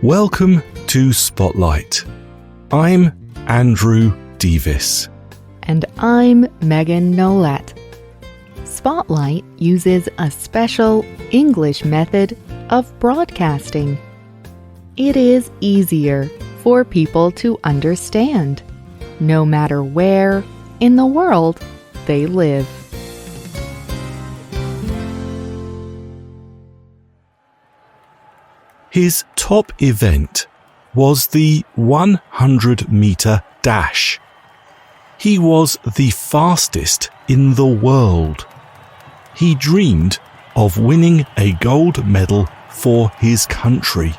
Welcome to Spotlight. I'm Andrew Davis. And I'm Megan Nolet. Spotlight uses a special English method of broadcasting. It is easier for people to understand, no matter where in the world they live. His top event was the 100-meter dash. He was the fastest in the world. He dreamed of winning a gold medal for his country.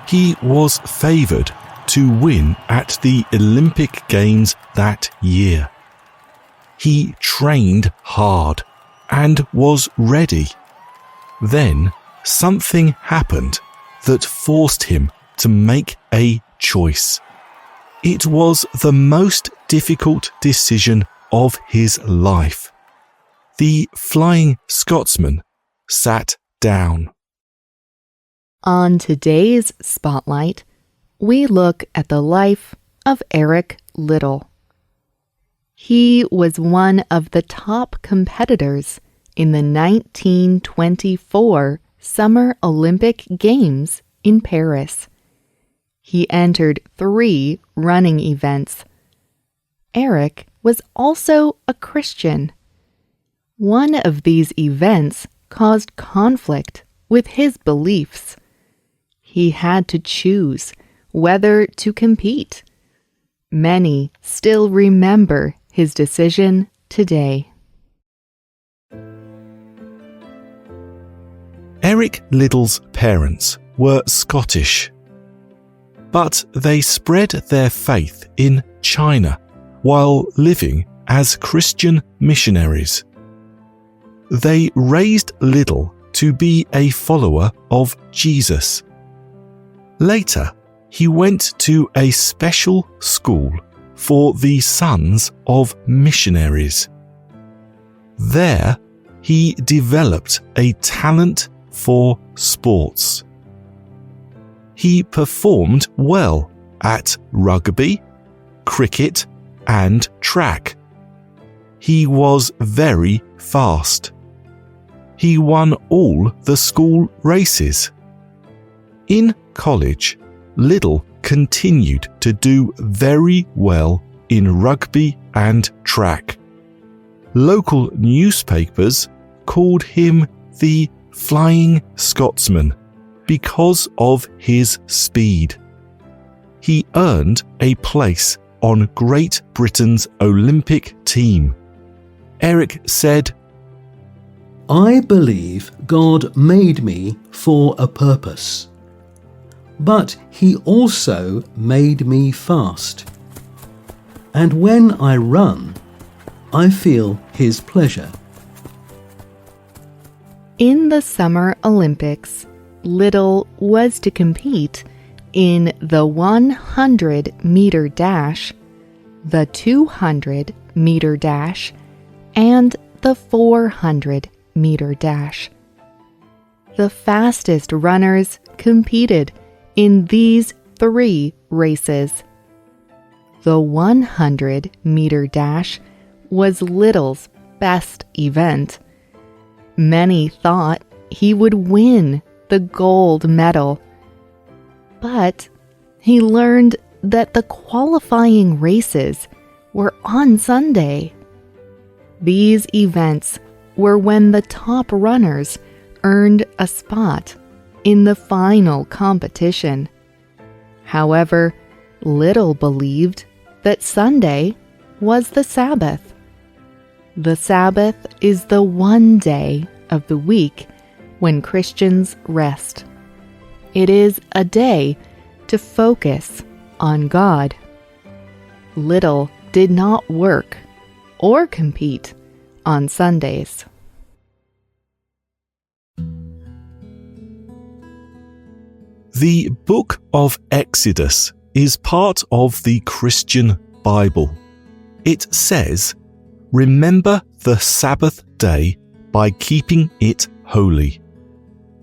He was favoured to win at the Olympic Games that year. He trained hard and was ready. Then something happened that forced him to make a choice. It was the most difficult decision of his life. The Flying Scotsman sat down. On today's Spotlight, we look at the life of Eric Liddell. He was one of the top competitors in the 1924 Summer Olympic Games in Paris. He entered 3 running events. Eric was also a Christian. One of these events caused conflict with his beliefs. He had to choose whether to compete. Many still remember his decision today. Eric Liddell's parents were Scottish, but they spread their faith in China while living as Christian missionaries. They raised Liddell to be a follower of Jesus. Later, he went to a special school for the sons of missionaries. There, he developed a talent for sports. He performed well at rugby, cricket, and track. He was very fast. He won all the school races. In college, Liddell continued to do very well in rugby and track. Local newspapers called him the Flying Scotsman because of his speed. He earned a place on Great Britain's Olympic team. Eric said, "I believe God made me for a purpose, but He also made me fast. And when I run, I feel His pleasure." In the Summer Olympics, Liddell was to compete in the 100-meter dash, the 200-meter dash, and the 400-meter dash. The fastest runners competed in these 3 races. The 100-meter dash was Liddell's best event. Many thought he would win the gold medal, but he learned that the qualifying races were on Sunday. These events were when the top runners earned a spot in the final competition. However, Liddell believed that Sunday was the Sabbath. The Sabbath is the one day of the week when Christians rest. It is a day to focus on God. Liddell did not work or compete on Sundays. The Book of Exodus is part of the Christian Bible. It says, "Remember the Sabbath day by keeping it holy.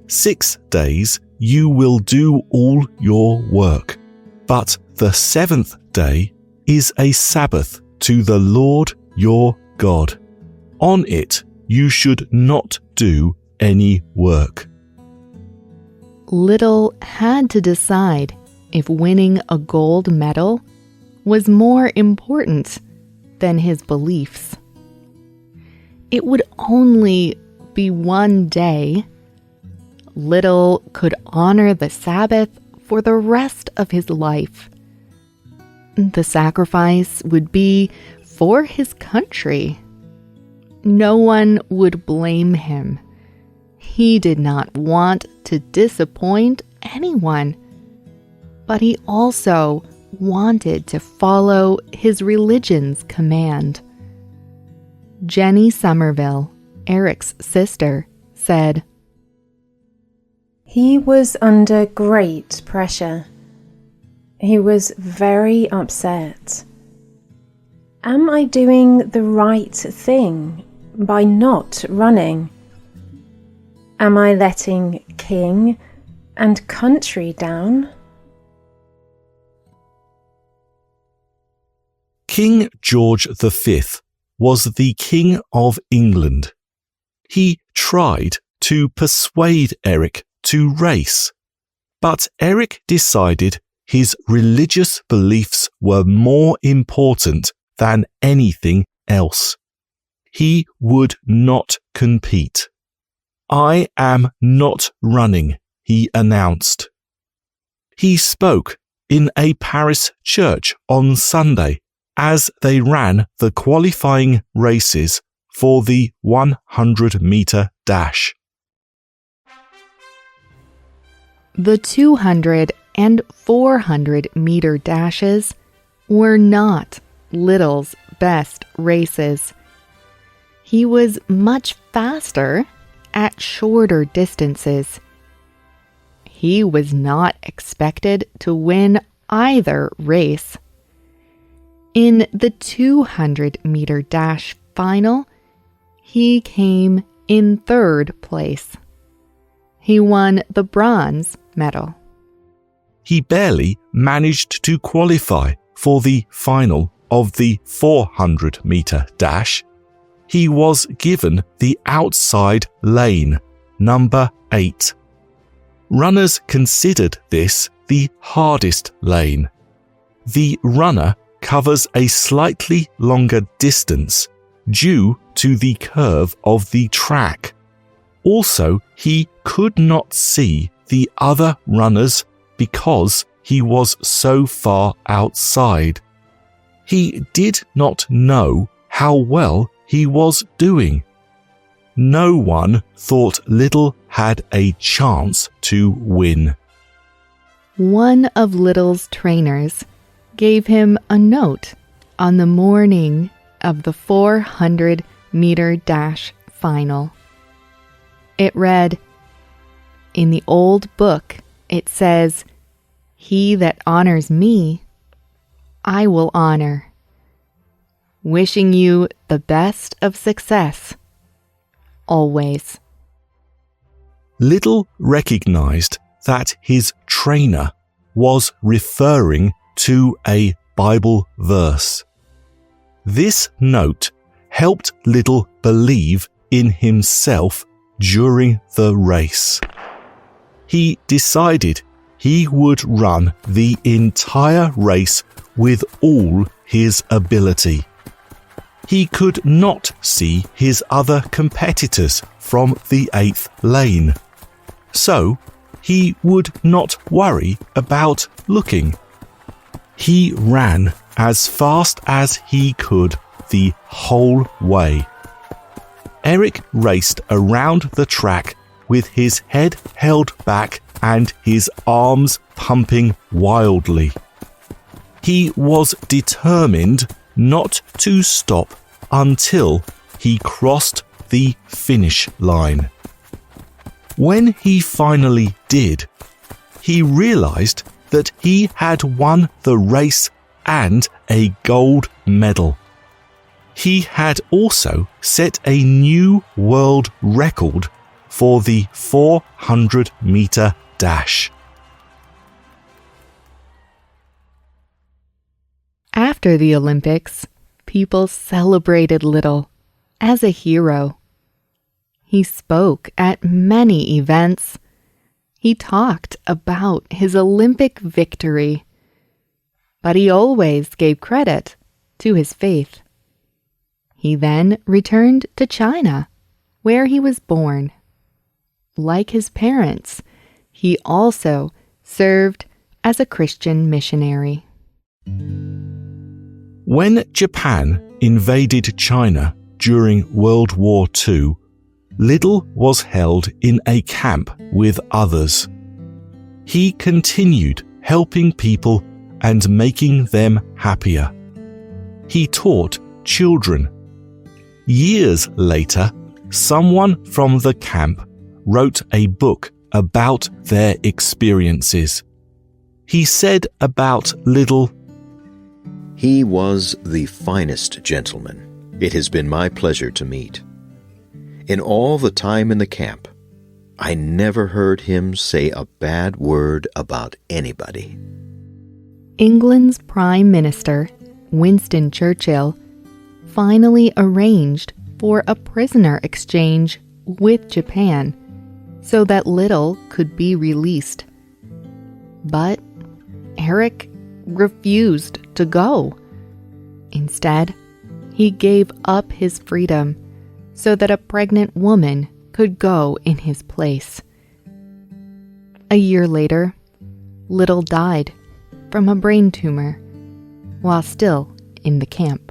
6 days you will do all your work. But the seventh day is a Sabbath to the Lord your God. On it you should not do any work. Little had to decide if winning a gold medal was more important than his beliefs. It would only be one day. Little could honor the Sabbath for the rest of his life. The sacrifice would be for his country. No one would blame him. He did not want to disappoint anyone, but he also wanted to follow his religion's command. Jenny Somerville, Eric's sister, said, "He was under great pressure. He was very upset. Am I doing the right thing by not running? Am I letting king and country down?" King George V was the King of England. He tried to persuade Eric to race, but Eric decided his religious beliefs were more important than anything else. He would not compete. "I am not running," he announced. He spoke in a Paris church on Sunday as they ran the qualifying races for the 100-meter dash. The 200 and 400-meter dashes were not Little's best races. He was much faster at shorter distances. He was not expected to win either race. In the 200-meter dash final, he came in third place. He won the bronze medal. He barely managed to qualify for the final of the 400-meter dash. He was given the outside lane, number 8. Runners considered this the hardest lane. The runner covers a slightly longer distance due to the curve of the track. Also, he could not see the other runners because he was so far outside. He did not know how well he was doing. No one thought Little had a chance to win. One of Little's trainers gave him a note on the morning of the 400-meter dash final. It read, "In the old book, it says, 'He that honors me, I will honor.' Wishing you the best of success, always." Little recognized that his trainer was referring to a Bible verse. This note helped Little believe in himself during the race. He decided he would run the entire race with all his ability. He could not see his other competitors from the 8th lane, so he would not worry about looking. He ran as fast as he could the whole way. Eric raced around the track with his head held back and his arms pumping wildly. He was determined not to stop until he crossed the finish line. When he finally did, he realized that he had won the race and a gold medal. He had also set a new world record for the 400-meter dash. After the Olympics, people celebrated Little as a hero. He spoke at many events. He talked about his Olympic victory. But he always gave credit to his faith. He then returned to China, where he was born. Like his parents, he also served as a Christian missionary. When Japan invaded China during World War II, Little was held in a camp with others. He continued helping people and making them happier. He taught children. Years later, someone from the camp wrote a book about their experiences. He said about Little, "He was the finest gentleman it has been my pleasure to meet. In all the time in the camp, I never heard him say a bad word about anybody." England's Prime Minister, Winston Churchill, finally arranged for a prisoner exchange with Japan so that Little could be released. But Eric refused to go. Instead, he gave up his freedom so that a pregnant woman could go in his place. A year later, Little died from a brain tumor while still in the camp.